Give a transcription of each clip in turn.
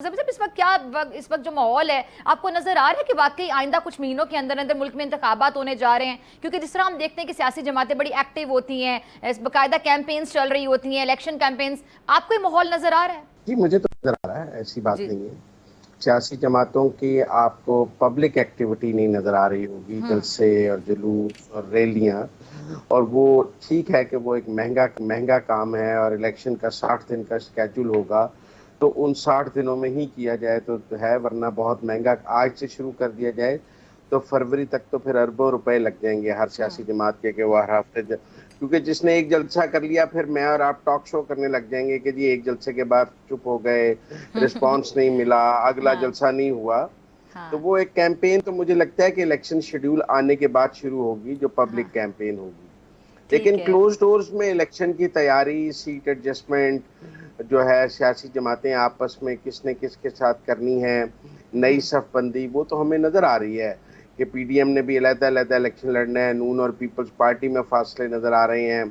اس وقت جو ماحول ہے آپ کو نظر آ رہا ہے کہ واقعی آئندہ کچھ مہینوں کے اندر اندر ملک میں انتخابات ہونے جا رہے ہیں؟ کیونکہ جس طرح ہم دیکھتے ہیں کہ سیاسی جماعتیں بڑی ایکٹیو ہوتی ہیں، باقاعدہ کیمپینز چل رہی ہوتی ہیں، الیکشن کیمپینز، آپ کو یہ ماحول نظر آ رہا ہے؟ جی مجھے تو نظر آ رہا ہے، ایسی بات جی نہیں ہے۔ سیاسی جماعتوں کی آپ کو پبلک ایکٹیویٹی نہیں نظر آ رہی ہوگی، جلسے اور جلوس اور ریلیاں، اور وہ ٹھیک ہے کہ وہ ایک مہنگا کام ہے اور الیکشن کا 60 دن کا اسکیجول ہوگا تو ان 60 دنوں میں ہی کیا جائے تو ہے، ورنہ بہت مہنگا آج سے شروع کر دیا جائے تو فروری تک تو پھر اربوں روپے لگ جائیں گے ہر سیاسی جماعت کے کہ وہ ہر ہفتے کیونکہ جس نے ایک جلسہ کر لیا پھر میں اور آپ ٹاک شو کرنے لگ جائیں گے کہ جی ایک جلسے کے بعد چپ ہو گئے، رسپانس نہیں ملا، اگلا ہاں جلسہ نہیں ہوا، تو ہاں وہ ایک کیمپین تو مجھے لگتا ہے کہ الیکشن شیڈیول آنے کے بعد شروع ہوگی جو ہاں پبلک کیمپین ہوگی۔ لیکن ٹھیک ہے۔ کلوز ڈورز میں الیکشن کی تیاری، سیٹ ایڈجسٹمنٹ جو ہے، سیاسی جماعتیں آپس میں کس نے کس کے ساتھ کرنی ہے، نئی صف بندی، وہ تو ہمیں نظر آ رہی ہے کہ پی ڈی ایم نے بھی علیحدہ الیکشن لڑنا ہے، نون اور پیپلز پارٹی میں فاصلے نظر آ رہے ہیں،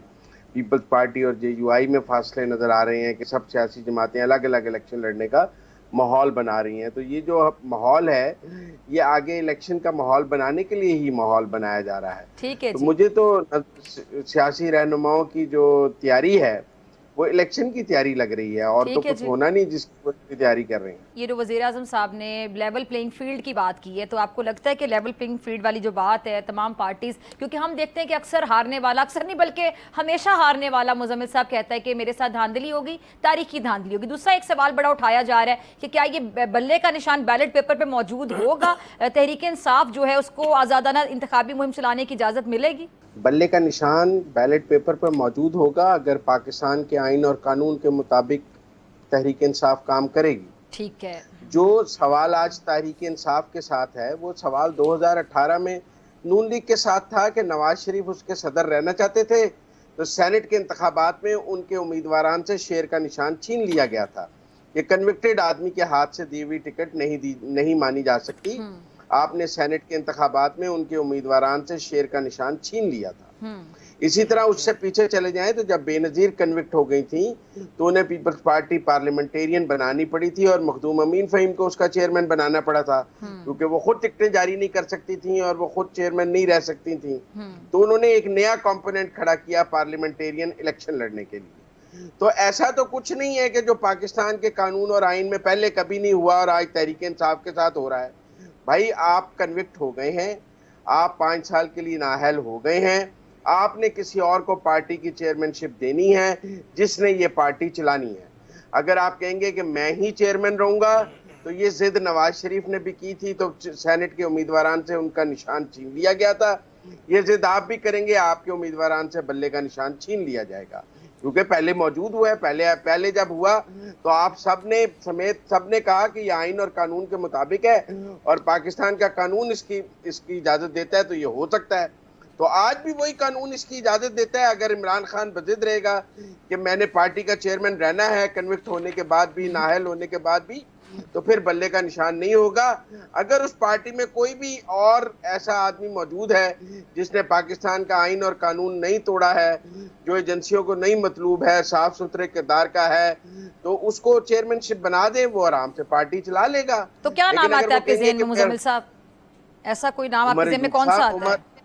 پیپلز پارٹی اور جے یو آئی میں فاصلے نظر آ رہے ہیں کہ سب سیاسی جماعتیں الگ الگ الیکشن لڑنے کا ماحول بنا رہی ہیں۔ تو یہ جو ماحول ہے یہ آگے الیکشن کا ماحول بنانے کے لیے ہی ماحول بنایا جا رہا ہے۔ ٹھیک ہے تو جی، مجھے تو سیاسی رہنماؤں کی جو تیاری ہے وہ الیکشن کی تیاری لگ رہی ہے، اور تو ٹھیک ہے کچھ جی۔ ہونا نہیں جس کی تیاری کر رہے ہیں۔ یہ جو وزیر اعظم صاحب نے لیول پلینگ فیلڈ کی بات کی ہے، تو آپ کو لگتا ہے کہ لیول پلینگ فیلڈ والی جو بات ہے تمام پارٹیز، کیونکہ ہم دیکھتے ہیں کہ اکثر ہارنے والا، اکثر نہیں بلکہ ہمیشہ ہارنے والا مزمل صاحب کہتا ہے کہ میرے ساتھ دھاندلی ہوگی، تاریخی دھاندلی ہوگی۔ دوسرا ایک سوال بڑا اٹھایا جا رہا ہے کہ کیا یہ بلے کا نشان بیلٹ پیپر پہ موجود ہوگا؟ تحریک انصاف جو ہے اس کو آزادانہ انتخابی مہم چلانے کی اجازت ملے گی؟ بلے کا نشان بیلٹ پیپر پر موجود ہوگا اگر پاکستان کے آئین اور قانون کے مطابق تحریک انصاف کام کرے گی۔ ٹھیک ہے۔ جو سوال آج تحریک انصاف کے ساتھ ہے وہ سوال 2018 میں نون لیگ کے ساتھ تھا کہ نواز شریف اس کے صدر رہنا چاہتے تھے تو سینٹ کے انتخابات میں ان کے امیدواران سے شیر کا نشان چھین لیا گیا تھا کہ کنوکٹڈ آدمی کے ہاتھ سے دی ہوئی ٹکٹ نہیں مانی جا سکتی۔ آپ نے سینٹ کے انتخابات میں ان کے امیدواران سے شیر کا نشان چھین لیا تھا۔ اسی طرح اس سے پیچھے چلے جائیں تو جب بے نظیر کنوکٹ ہو گئی تھیں تو انہیں پیپلز پارٹی پارلیمنٹیرین بنانی پڑی تھی اور مخدوم امین فہیم کو اس کا چیئرمین بنانا پڑا تھا کیونکہ وہ خود ٹکٹیں جاری نہیں کر سکتی تھیں اور وہ خود چیئرمین نہیں رہ سکتی تھیں، تو انہوں نے ایک نیا کمپوننٹ کھڑا کیا پارلیمنٹیرین الیکشن لڑنے کے لیے۔ تو ایسا تو کچھ نہیں ہے کہ جو پاکستان کے قانون اور آئین میں پہلے کبھی نہیں ہوا اور آج تحریک انصاف کے ساتھ ہو رہا ہے۔ بھائی آپ کنوکٹ ہو گئے ہیں، آپ 5 سال کے لیے نااہل ہو گئے ہیں، آپ نے کسی اور کو پارٹی کی چیئرمین شپ دینی ہے جس نے یہ پارٹی چلانی ہے۔ اگر آپ کہیں گے کہ میں ہی چیئرمین رہوں گا تو یہ ضد نواز شریف نے بھی کی تھی تو سینٹ کے امیدواران سے ان کا نشان چھین لیا گیا تھا، یہ ضد آپ بھی کریں گے، آپ کے امیدواران سے بلے کا نشان چھین لیا جائے گا کیونکہ پہلے موجود ہوا ہے۔ پہلے جب ہوا تو آپ سب نے سمیت سب نے کہا کہ یہ آئین اور قانون کے مطابق ہے اور پاکستان کا قانون اس کی اجازت دیتا ہے تو یہ ہو سکتا ہے۔ تو آج بھی وہی قانون اس کی اجازت دیتا ہے۔ اگر عمران خان بضد رہے گا کہ میں نے پارٹی کا چیئرمین رہنا ہے کنوکٹ ہونے کے بعد بھی، نااہل ہونے کے بعد بھی، تو پھر بلے کا نشان نہیں ہوگا۔ اگر اس پارٹی میں کوئی بھی اور ایسا آدمی موجود ہے جس نے پاکستان کا آئین اور قانون نہیں توڑا ہے، جو ایجنسیوں کو نہیں مطلوب ہے، صاف ستھرے کردار کا ہے، تو اس کو چیئرمین شپ بنا دے، وہ آرام سے پارٹی چلا لے گا۔ تو کیا لیکن نام اگر آتا ہے وہ آپ کے کہیں گے ذہن کہ میں پھر مزمل صاحب؟ ایسا کوئی نام آپ کے عمر ذہن میں ایوب کون سا صاحب، آتا ہے؟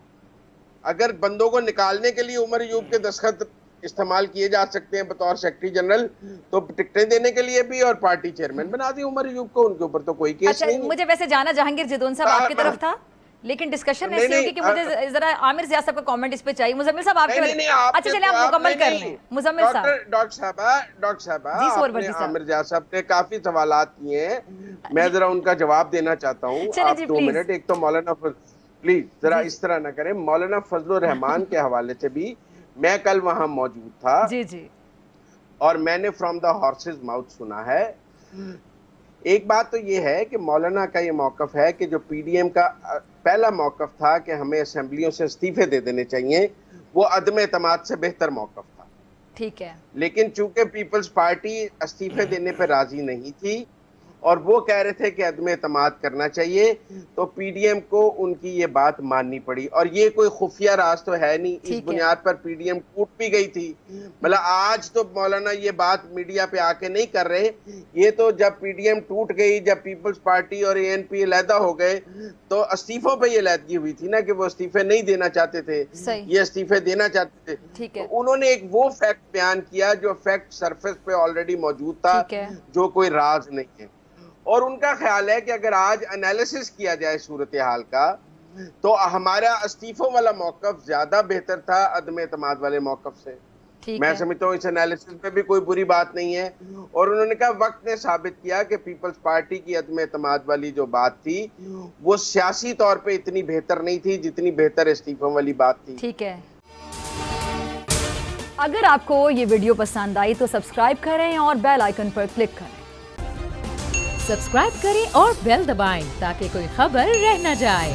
اگر بندوں کو نکالنے کے لیے عمر ایوب کے دستخط استعمال کیے جا سکتے ہیں بطور سیکرٹری جنرل تو ٹکٹیں دینے کے لیے بھی اور پارٹی چیئرمین بنا دی عمر ایوب کو، ان کے اوپر تو کوئی کیس اچھا، نہیں مجھے ویسے جانا جہانگیر جدون صاحب آپ کی طرف تھا، لیکن ڈسکشن نہیں ایسی ہوگی نہیں کہ مجھے ذرا عامر ضیاء صاحب کا کامنٹ اس پہ چاہیے۔ مزمل صاحب آپ کے نہیں آپ اچھا چلیں آپ مکمل کر لیں مزمل صاحب۔ ڈاکٹر صاحبہ جی سور آپ نے بھٹی صاحب، عامر ضیاء صاحب نے کافی سوالات کیے ہیں، میں ذرا ان کا جواب دینا چاہتا ہوں۔ چلیں جی آپ 2 پلیز۔ منٹ، ایک تو مولانا پلیز ذرا جی اس طرح نہ کریں، مولانا فضل الرحمان کے حوالے سے بھی میں کل وہاں موجود تھا جی جی اور میں نے فرام دا ہارسز ماؤتھ سنا ہے۔ ایک بات تو یہ ہے کہ مولانا کا یہ موقف ہے کہ جو پی ڈی ایم کا پہلا موقف تھا کہ ہمیں اسمبلیوں سے استعفے دے دینے چاہیے، وہ عدم اعتماد سے بہتر موقف تھا۔ ٹھیک ہے۔ لیکن چونکہ پیپلز پارٹی استعفے دینے پہ راضی نہیں تھی اور وہ کہہ رہے تھے کہ عدم اعتماد کرنا چاہیے، تو پی ڈی ایم کو ان کی یہ بات ماننی پڑی، اور یہ کوئی خفیہ راز تو ہے نہیں، اس بنیاد پر پی ڈی ایم ٹوٹ بھی گئی تھی۔ مطلب آج تو مولانا یہ بات میڈیا پہ آ کے نہیں کر رہے، یہ تو جب پی ڈی ایم ٹوٹ گئی، جب پیپلز پارٹی اور اے این پی علیحدہ ہو گئے تو استعفوں پہ یہ علیحدگی ہوئی تھی نا، کہ وہ استعفے نہیں دینا چاہتے تھے، یہ استعفے دینا چاہتے تھے، تو انہوں نے ایک وہ فیکٹ بیان کیا جو فیکٹ سرفیس پہ آلریڈی موجود تھا، جو کوئی راز نہیں ہے۔ اور ان کا خیال ہے کہ اگر آج انالیسس کیا جائے صورتحال کا تو ہمارا استعفوں والا موقف زیادہ بہتر تھا عدم اعتماد والے موقف سے۔ میں سمجھتا ہوں اس انالیسس پہ بھی کوئی بری بات نہیں ہے، اور انہوں نے کہا وقت نے ثابت کیا کہ پیپلز پارٹی کی عدم اعتماد والی جو بات تھی وہ سیاسی طور پہ اتنی بہتر نہیں تھی جتنی بہتر استعفوں والی بات تھی۔ ٹھیک ہے، اگر آپ کو یہ ویڈیو پسند آئی تو سبسکرائب کریں اور بیل آئیکن پر کلک کریں۔ سبسکرائب کریں اور بیل دبائیں تاکہ کوئی خبر رہ نہ جائے۔